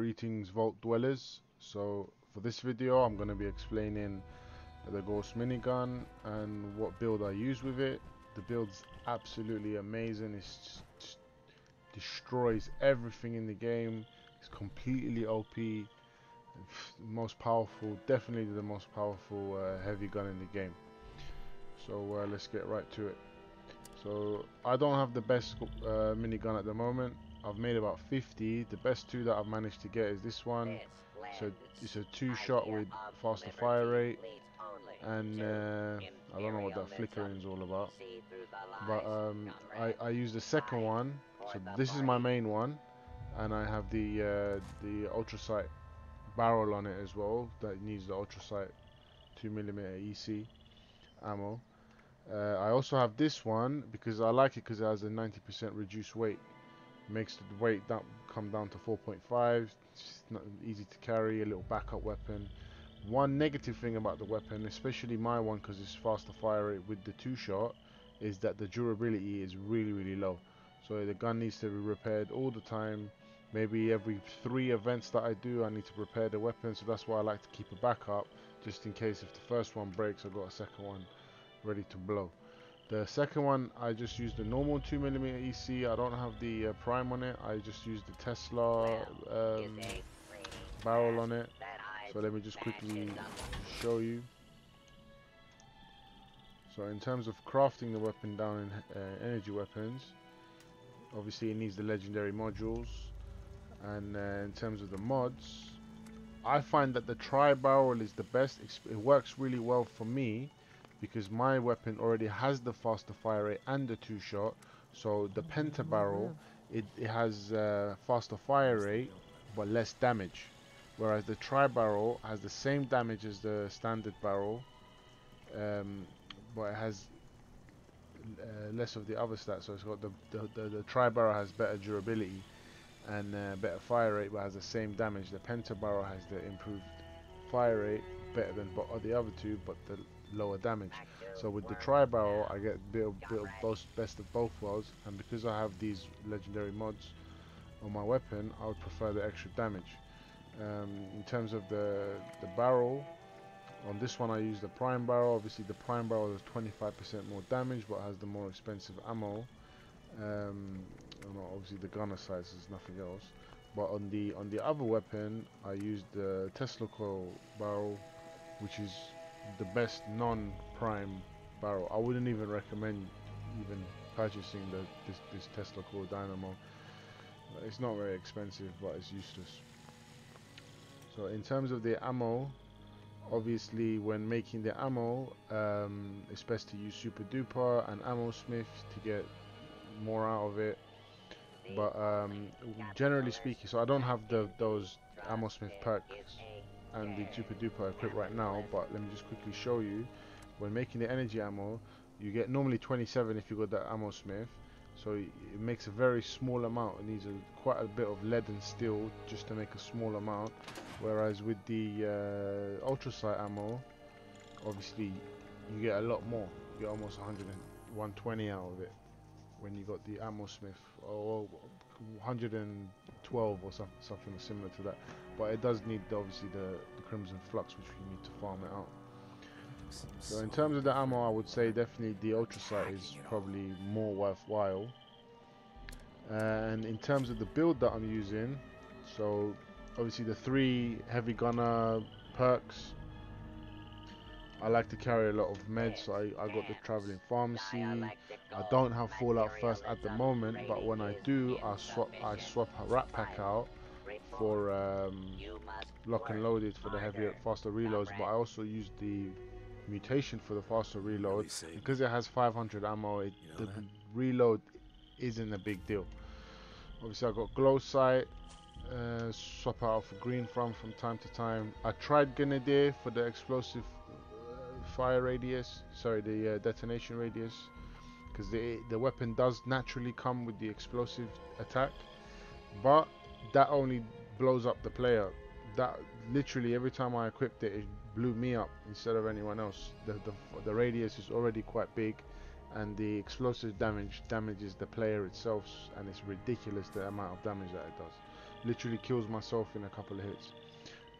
Greetings Vault Dwellers. So for this video I'm going to be explaining the Guass minigun and what build I use with it. The build's absolutely amazing. Just destroys everything in the game. It's completely OP. Most powerful, definitely the most powerful heavy gun in the game. So let's get right to it. So I don't have the best minigun at the moment. I've made about 50. The best two that I've managed to get is this one. So it's a two-shot with faster fire rate, and I don't know what that flickering is all about. But I use the second one. So this is my main one, and I have the ultrasight barrel on it as well. That needs the ultrasight 2mm EC ammo. I also have this one because I like it because it has a 90% reduced weight. Makes the weight come down to 4.5. It's not easy to carry, a little backup weapon. One negative thing about the weapon, especially my one because it's faster fire rate with the two-shot, is that the durability is really low. So the gun needs to be repaired all the time. Maybe every 3 events that I do, I need to repair the weapon. So that's why I like to keep a backup, just in case if the first one breaks, I've got a second one ready to blow. The second one, I just used the normal 2mm EC. I don't have the prime on it. I just used the Tesla barrel on it. So let me just quickly show you. So in terms of crafting the weapon down in energy weapons, obviously it needs the legendary modules. And in terms of the mods, I find that the tri-barrel is the best. It works really well for me, because my weapon already has the faster fire rate and the two-shot. So the penta barrel, it has faster fire rate but less damage, whereas the tri-barrel has the same damage as the standard barrel, but it has less of the other stats. So it's got the tri-barrel has better durability and better fire rate, but has the same damage. The penta barrel has the improved fire rate, better than the other two, but the lower damage. So with the tri-barrel I get a bit of best of both worlds, and because I have these legendary mods on my weapon, I would prefer the extra damage. In terms of the barrel, on this one I use the prime barrel. Obviously the prime barrel is 25% more damage but has the more expensive ammo. Obviously the gunner size is nothing else. But on the other weapon I used the Tesla coil barrel, which is the best non-prime barrel. I wouldn't even recommend even purchasing this Tesla coil dynamo. It's not very expensive, but it's useless. So in terms of the ammo, obviously when making the ammo, it's best to use super duper and ammo smith to get more out of it. But generally speaking, so I don't have those ammo smith perks and the super duper equipped right now, but let me just quickly show you. When making the energy ammo, you get normally 27 if you got that ammo smith, so it makes a very small amount. It needs quite a bit of lead and steel just to make a small amount, whereas with the ultrasight ammo, obviously you get a lot more. You get almost 120 out of it when you got the ammo smith, or 112 or something similar to that. But it does need obviously the crimson flux, which you need to farm it out. So in terms of the ammo, I would say definitely the ultrasight is probably more worthwhile. And in terms of the build that I'm using, so obviously the 3 heavy gunner perks, I like to carry a lot of meds, so I got the traveling pharmacy. I don't have Fallout First at the moment, but when I do, I swap a rat pack out for lock and loaded for the heavier, faster reloads. But I also use the mutation for the faster reload because it has 500 ammo. The reload isn't a big deal. Obviously, I got glow sight. Swap out for green from time to time. I tried Grenadier for the explosive fire radius, sorry, the detonation radius, because the weapon does naturally come with the explosive attack, but that only blows up the player. That literally every time I equipped it, it blew me up instead of anyone else. The radius is already quite big, and the explosive damage damages the player itself, and it's ridiculous the amount of damage that it does. literally kills myself in a couple of hits.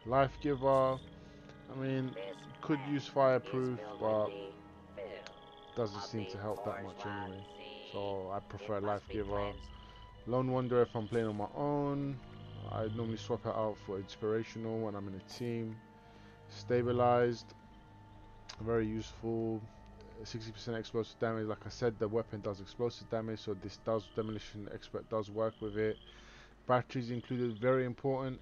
Life Giver, I mean, could use Fireproof, but doesn't seem to help that much anyway. So I prefer Life Giver. Lone Wanderer if I'm playing on my own. I normally swap it out for Inspirational when I'm in a team. Stabilized, very useful. 60% explosive damage. Like I said, the weapon does explosive damage, so this does Demolition Expert does work with it. Batteries included, very important.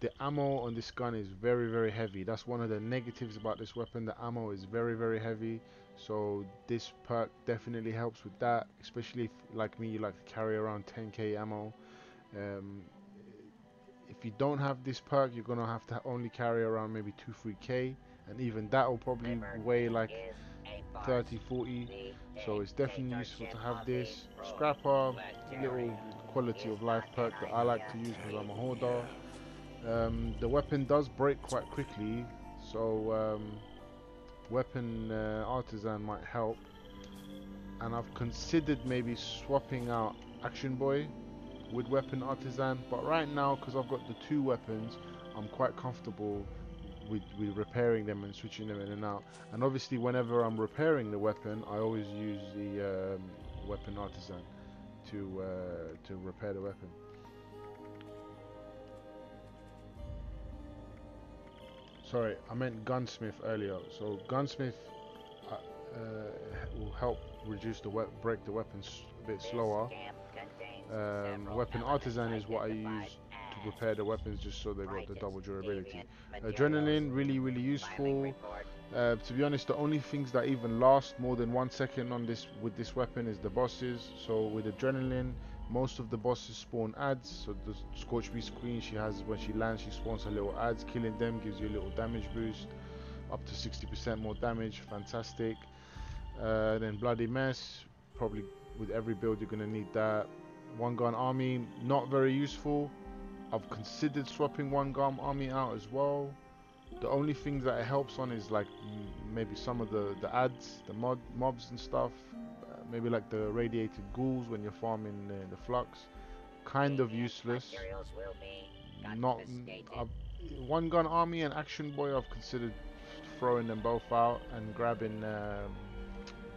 The ammo on this gun is very heavy. That's one of the negatives about this weapon. The ammo is very heavy, so this perk definitely helps with that, especially if, like me, you like to carry around 10k ammo. um, if you don't have this perk, you're gonna have to only carry around maybe 2-3k, and even that will probably weigh like 30-40, so it's definitely useful to have this. Scrapper, little quality of life perk that I like to use because I'm a hoarder. The weapon does break quite quickly, so weapon artisan might help, and I've considered maybe swapping out Action Boy with weapon artisan, but right now, because I've got the two weapons, I'm quite comfortable with repairing them and switching them in and out. And obviously whenever I'm repairing the weapon, I always use the weapon artisan to repair the weapon. Sorry, I meant gunsmith earlier. So gunsmith uh, will help reduce the break the weapons a bit slower. Weapon artisan is what I use to repair the weapons, just so they got the double durability. Adrenaline, really useful. To be honest, the only things that even last more than 1 second on this with this weapon is the bosses. So with adrenaline, most of the bosses spawn ads. So the Scorchbeast queen, she has, when she lands, she spawns her little ads. Killing them gives you a little damage boost, up to 60% more damage. Fantastic. Then bloody mess, probably with every build you're gonna need that. One gun army, not very useful. I've considered swapping one gun army out as well. The only thing that it helps on is like maybe some of the ads, the mobs and stuff. Maybe like the radiated ghouls when you're farming the flux. Kind of useless. Not one gun army and Action Boy. I've considered throwing them both out and grabbing the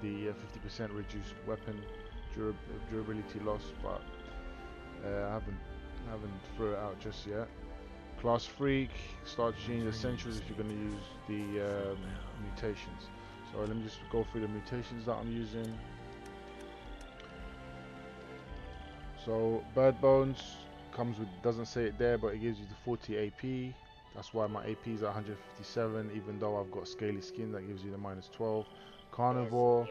50% reduced weapon durability loss, but I haven't threw it out just yet. Class Freak, start using essentials if you're going to use the mutations. So let me just go through the mutations that I'm using. So Bird Bones comes with, doesn't say it there, but it gives you the 40 AP. That's why my AP is at 157, even though I've got Scaly Skin that gives you the -12. Carnivore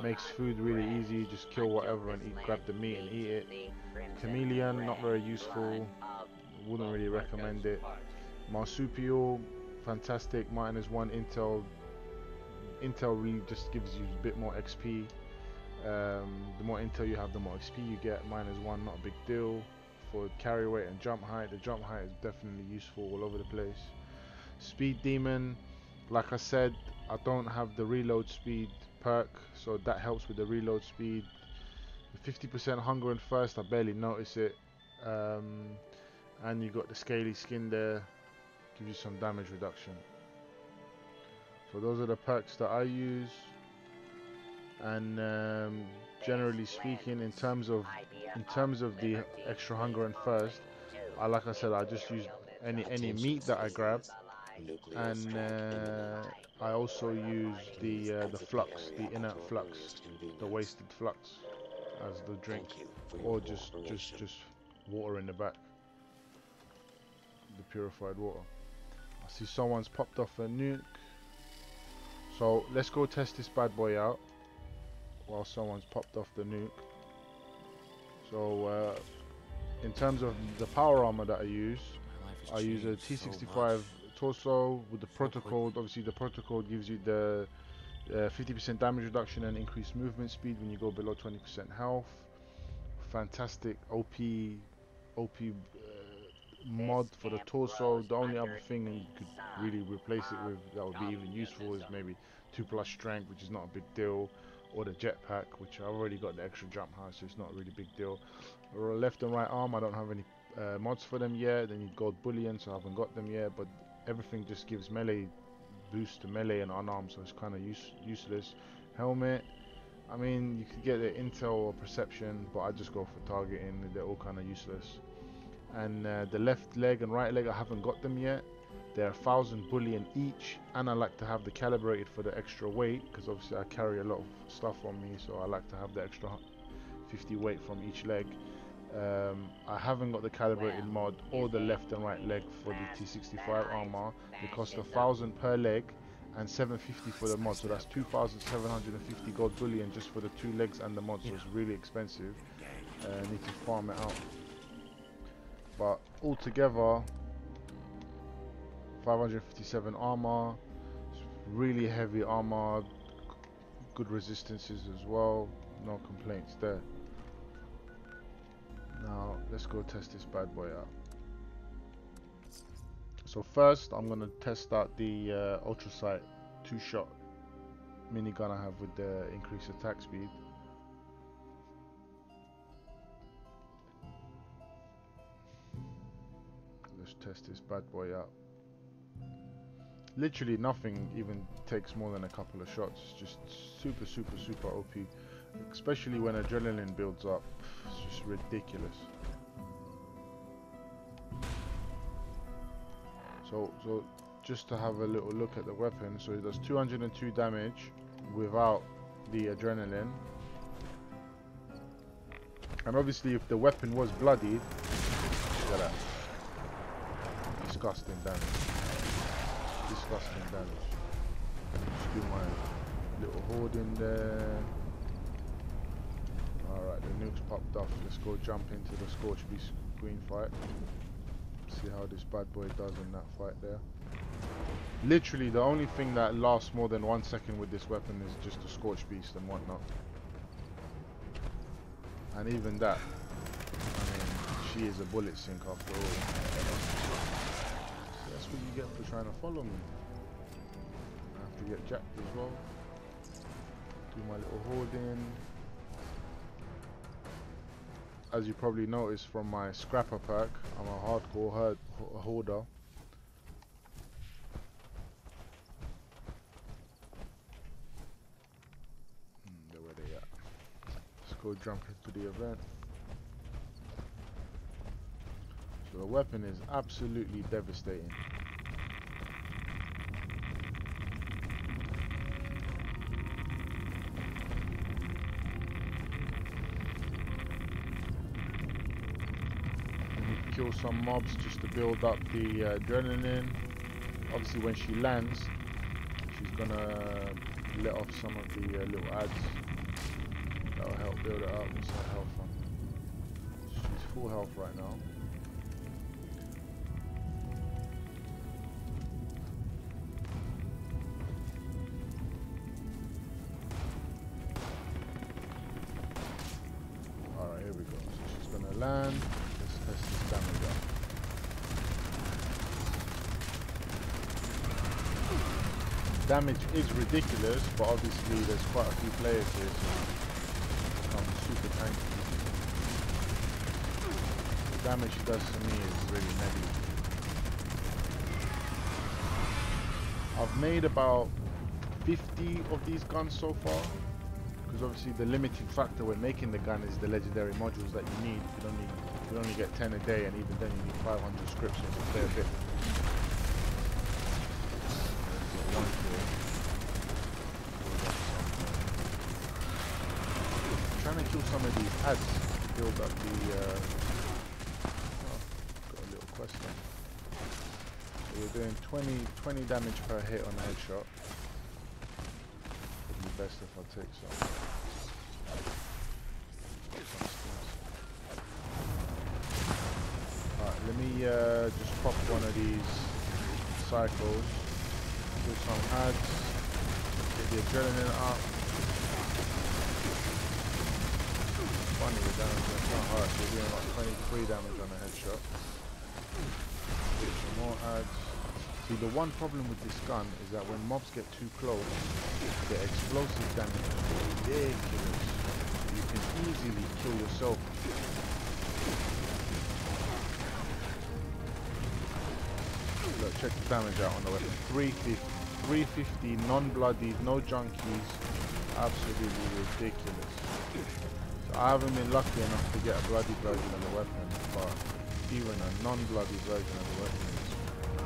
makes food really easy, just kill whatever and grab the meat and eat it. Chameleon, not very useful, wouldn't really recommend it. Marsupial, fantastic, -1 intel. Intel really just gives you a bit more XP. The more intel you have, the more XP you get. -1, not a big deal. For carry weight and jump height, the jump height is definitely useful all over the place. Speed Demon, like I said, I don't have the reload speed perk, so that helps with the reload speed. 50% hunger and thirst, I barely notice it. And you got the Scaly Skin there, gives you some damage reduction. So those are the perks that I use. And generally speaking, in terms of the extra hunger and thirst, like I said, I just use any meat that I grab, and I also use the flux, the inert flux, the wasted flux, as the drink, or just water in the back, the purified water. I see someone's popped off a nuke, so let's go test this bad boy out while someone's popped off the nuke. So in terms of the power armor that I use a T65 torso with the protocol. Obviously the protocol gives you the 50% damage reduction and increased movement speed when you go below 20% health. Fantastic OP mod for the torso. The only other thing you could really replace it with that would be even useful is maybe 2+ strength, which is not a big deal, or the jetpack, which I already got the extra jump height, so it's not a really big deal. Left and right arm, I don't have any mods for them yet. They need gold bullion, so I haven't got them yet. But everything just gives melee boost to melee and unarmed, so it's kind of useless. Helmet. I mean, you could get the intel or perception, but I just go for targeting. They're all kind of useless. And the left leg and right leg, I haven't got them yet. They're 1,000 bullion each, and I like to have the calibrated for the extra weight, because obviously I carry a lot of stuff on me, so I like to have the extra 50 weight from each leg. I haven't got the calibrated mod or the left and right leg for the T65 armor. They cost 1,000 per leg and 750 for the mod, so that's 2,750 gold bullion just for the 2 legs and the mod, so it's really expensive. I need to farm it out. But altogether, 557 armor, really heavy armor, good resistances as well, no complaints there. Now let's go test this bad boy out. So first I'm gonna test out the ultrasight 2-shot minigun I have with the increased attack speed. Let's test this bad boy out. Literally nothing even takes more than a couple of shots. It's just super OP, especially when adrenaline builds up. It's just ridiculous. So just to have a little look at the weapon, so it does 202 damage without the adrenaline, and obviously if the weapon was bloodied, look at that, disgusting damage. Disgusting damage. Just do my little horde in there. Alright, the nuke's popped off. Let's go jump into the Scorchbeast green fight. See how this bad boy does in that fight there. Literally the only thing that lasts more than 1 second with this weapon is just the Scorchbeast and whatnot. And even that, I mean, she is a bullet sink after all. That's what you get for trying to follow me. I have to get jacked as well. Do my little hoarding. As you probably noticed from my scrapper pack, I'm a hardcore hoarder. There where they at. Let's go jump into the event. So the weapon is absolutely devastating. You need to kill some mobs just to build up the adrenaline. Obviously when she lands, she's gonna let off some of the little ads. That'll help build it up. What's her health on? She's full health right now. Here we go. So she's gonna land. Let's test this damage out. Damage is ridiculous, but obviously there's quite a few players here, so it becomes super tanky. The damage she does to me is really heavy. I've made about 50 of these guns so far. Because obviously the limiting factor when making the gun is the legendary modules that you need. You only get 10 a day, and even then you need 500 scripts, so it's a fair bit. I'm trying to kill some of these ads to build up the got a little question. So we're doing 20 damage per hit on a headshot. Best if I take some. Alright, let me just pop one of these cycles, do some ads, get the adrenaline up. Funny, the damage is not hard, so we're doing like 23 damage on a headshot. Do some more ads. See, the one problem with this gun is that when mobs get too close, the explosive damage is ridiculous. You can easily kill yourself. check the damage out on the weapon. 350. 350, non-bloodied, no junkies. Absolutely ridiculous. So I haven't been lucky enough to get a bloody version of the weapon, but even a non-bloody version of the weapon is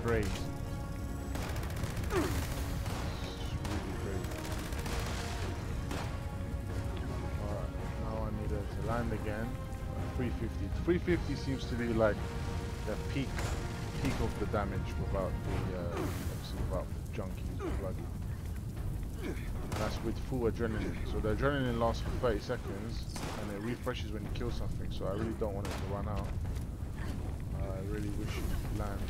crazy. It's really crazy. Alright, now I need it to land again. 350. 350 seems to be like the peak of the damage without the obviously without junkies or bloody. And that's with full adrenaline. So the adrenaline lasts for 30 seconds and it refreshes when you kill something, so I really don't want it to run out. I really wish it could land.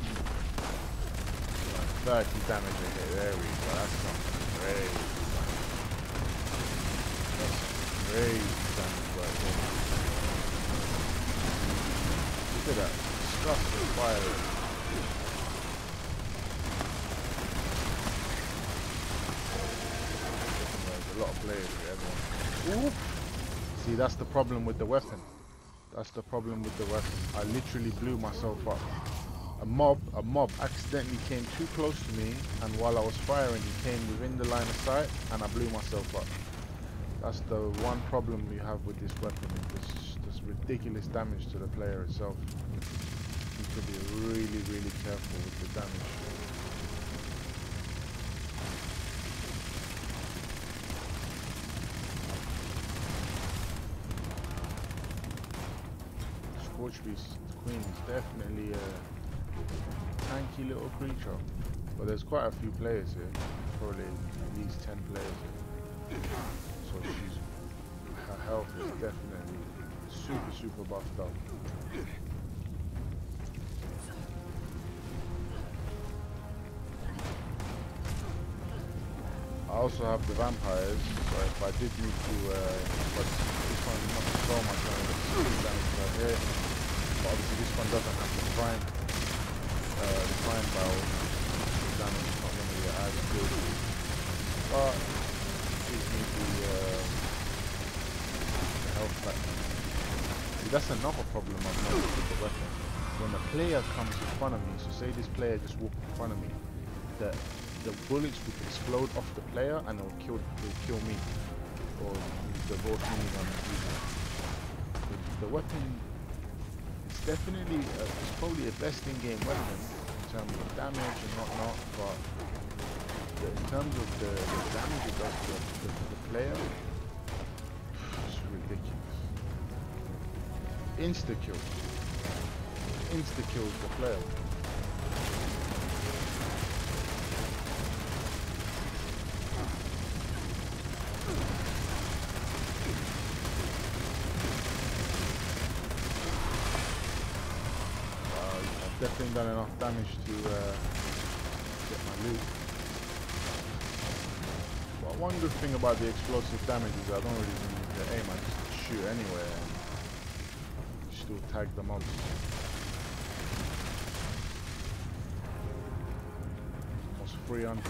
Like 30 damage a hit, there we go, that's something crazy. That's crazy damage right there. Look at that, disgusting fire rate. A lot of players here, everyone. Ooh. See, that's the problem with the weapon. That's the problem with the weapon. I literally blew myself up. A mob accidentally came too close to me, and while I was firing, he came within the line of sight, and I blew myself up. That's the one problem we have with this weapon, is this ridiculous damage to the player itself. You need to be really, really careful with the damage. Scorchbeast Queen is definitely a tanky little creature, but there's quite a few players here, probably at least 10 players here. So her health is definitely super buffed up. I also have the vampires, so if I did need to, but this one not so much damage right here. But obviously this one doesn't have the prime barrel. The damage is not going to be as good. But it gives me the health back. See, that's another problem I've noticed with the weapon. When a player comes in front of me, so say this player just walked in front of me, the bullets would explode off the player and it will kill me, or the Guass minigun. The weapon is definitely it's probably a best in-game weapon in terms of damage and whatnot, but in terms of the damage it does to the player, it's ridiculous. Insta kills the player. Definitely done enough damage to get my loot. But one good thing about the explosive damage is I don't really need to aim, I just shoot anywhere and still tag the mobs. Almost 300.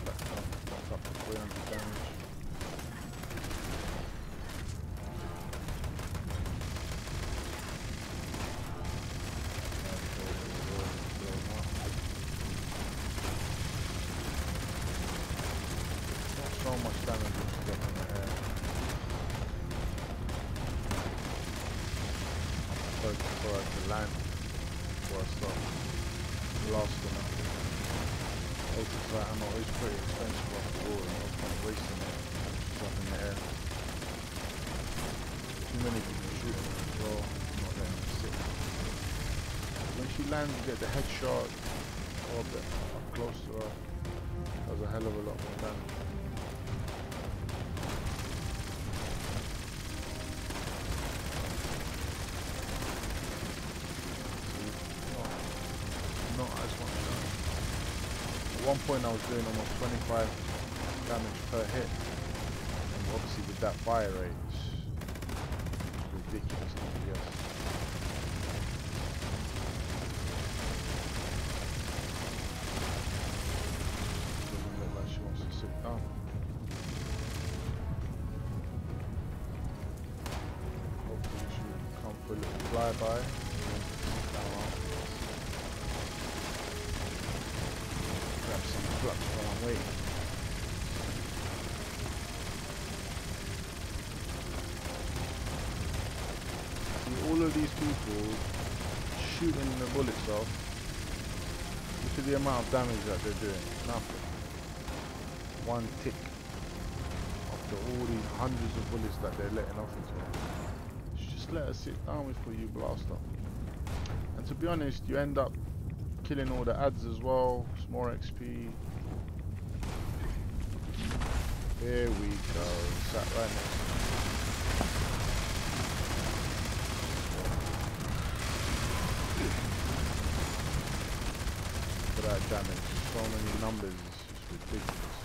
Back up to 300 damage. So much damage just to get in the air. I'm before I can land, before I start blasting up. Ultra ammo is pretty expensive off the wall, and no point wasting it just up in the air. Too many people shooting as well, not letting them sit. When she lands, you get the headshot, or a bit up close to her. Does a hell of a lot more damage. Not as much damage. At one point I was doing almost 25 damage per hit, and obviously with that fire rate, it's ridiculous DPS. Doesn't look like she wants to sit down. Hopefully she will come for a little flyby. waiting. See, all of these people shooting the bullets off. Look at the amount of damage that they're doing. Nothing. One tick after all these hundreds of bullets that they're letting off into it. Just let us sit down before you blast up. And to be honest, you end up killing all the ads as well. It's more XP. Here we go. Sat right next to me. Look at that damage. So many numbers. It's just ridiculous.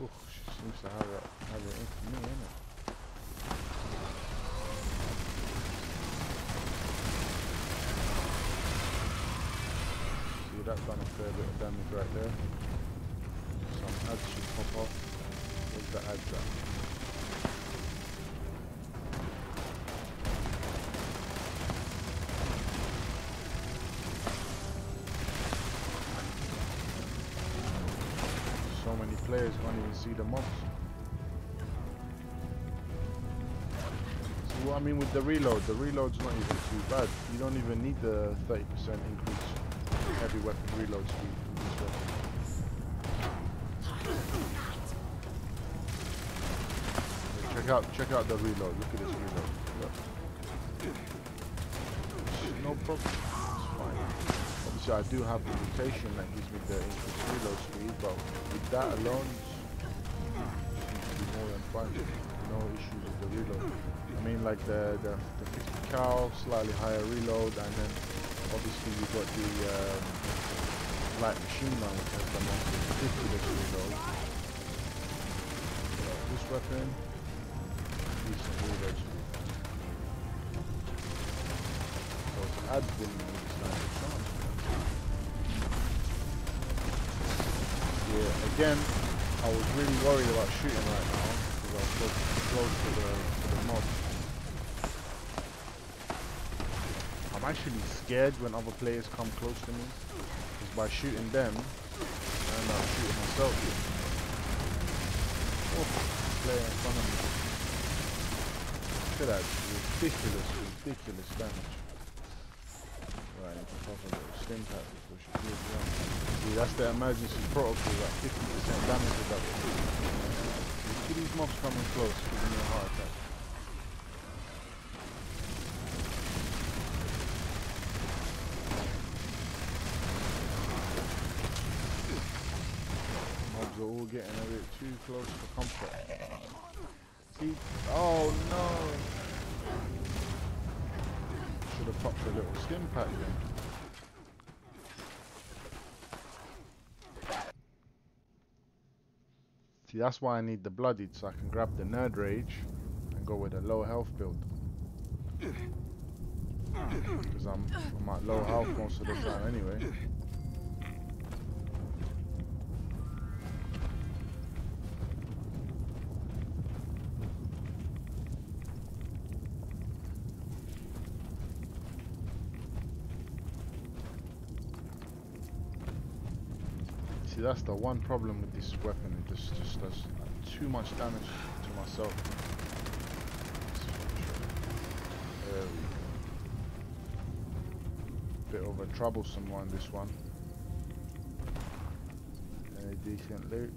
Ooh, she seems to have it in for me, innit? That's done a fair bit of damage right there. Some ads should pop off. Where's the ads at? So many players can't even see the mobs. See what I mean with the reload's not even too bad. You don't even need the 30% increase heavy weapon reload speed with this weapon. Check out the reload. Look at this reload. Look. No problem. It's fine. Obviously I do have the mutation that gives me the increased reload speed, but with that alone it seems to be more than fine. No issues with the reload. I mean, like the 50 cal, slightly higher reload, and then obviously you've got the light machine gun, which has the most ridiculous reload. This weapon, decent reload speed. So to add them, it's not a chance. Yeah, again, I was really worried about shooting right now because I was so close to the mob. I'm actually scared when other players come close to me, because by shooting them, I end up shooting myself. Oh, player in front of me. Look at that, ridiculous damage. Right, I need to pop a little stim pack before she kills me up. See, that's the emergency protocol, like 50% damage reduction. Look at these mobs coming close, giving me a heart attack. Mobs are all getting a bit too close for comfort. See? Oh no! Should have popped a little stim pack then. See, that's why I need the bloodied, so I can grab the nerd rage and go with a low health build. Because I'm at low health most of the time anyway. See, that's the one problem with this weapon. It just does too much damage to myself. There we go. Bit of a troublesome one, this one. Any decent loot?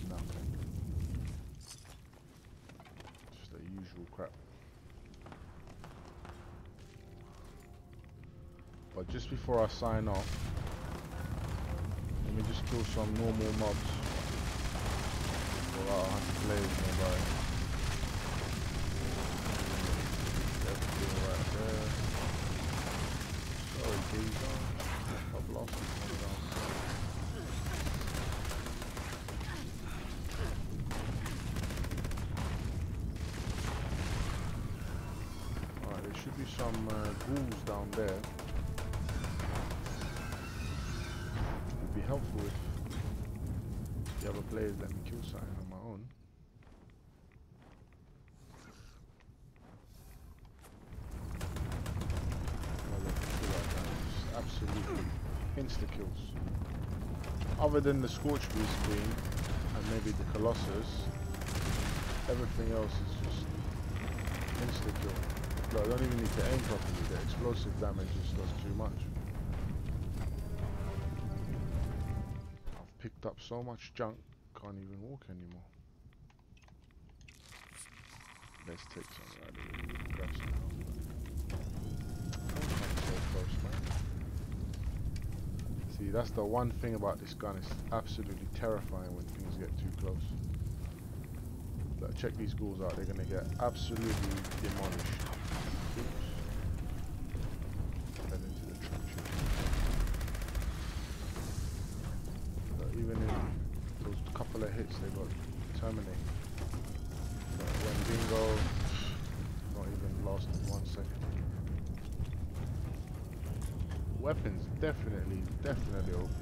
Nothing. Just the usual crap. But just before I sign off, let me just kill some normal mobs. About 100 players nearby. Everything right there. Sorry, geezer. I've lost this one down. Alright, there should be some ghouls down there. Be helpful if the other players let me kill something on my own. Oh, look, it's absolutely insta kills. Other than the Scorchbeast Queen and maybe the Colossus, everything else is just insta kill. Look, I don't even need to aim properly. The explosive damage just does too much. I've picked up so much junk, can't even walk anymore. Let's take some right here. Grab some health. Don't come so close, man. See, that's the one thing about this gun. It's absolutely terrifying when things get too close. Look, check these ghouls out. They're gonna get absolutely demolished. Oops. Head into the trenches. Look, even in those couple of hits, they got terminated. When bingo, not even lasted 1 second. Weapons definitely OP.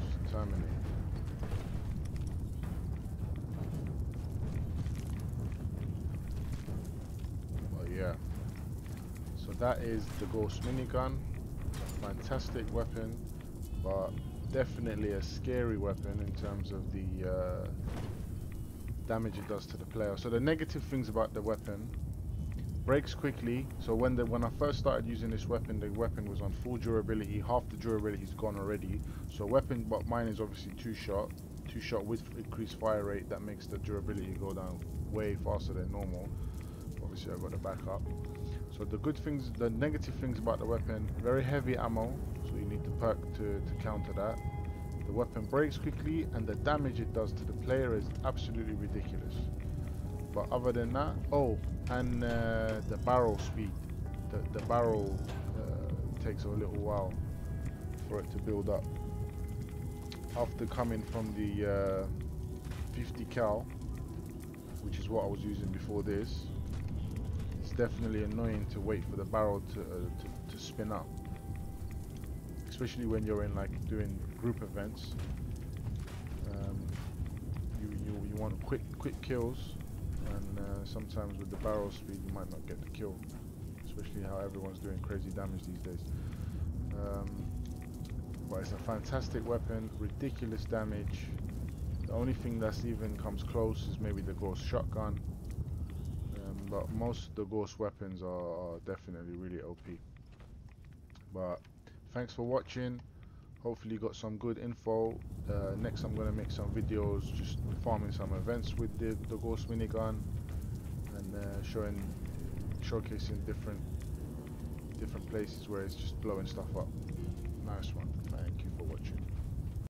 Just terminate. Well, yeah. So that is the Guass minigun. Fantastic weapon, but definitely a scary weapon in terms of the damage it does to the player. So the negative things about the weapon: breaks quickly. So when I first started using this weapon, the weapon was on full durability. Half the durability is gone already. So weapon, but mine is obviously two shot with increased fire rate. That makes the durability go down way faster than normal. Obviously I got the backup. So the good things, the negative things about the weapon: very heavy ammo. So you need to perk to counter that. The weapon breaks quickly, and the damage it does to the player is absolutely ridiculous. But other than that, oh, and the barrel speed. The barrel takes a little while for it to build up. After coming from the 50 cal, which is what I was using before this, it's definitely annoying to wait for the barrel to spin up. Especially when you're in like doing group events, you want quick kills, and sometimes with the barrel speed you might not get the kill, especially how everyone's doing crazy damage these days. But it's a fantastic weapon, ridiculous damage. The only thing that's even comes close is maybe the Guass shotgun, but most of the Guass weapons are definitely really OP. But thanks for watching. Hopefully you got some good info. Next I'm going to make some videos just farming some events with the Guass minigun, and showcasing different places where it's just blowing stuff up. Nice one.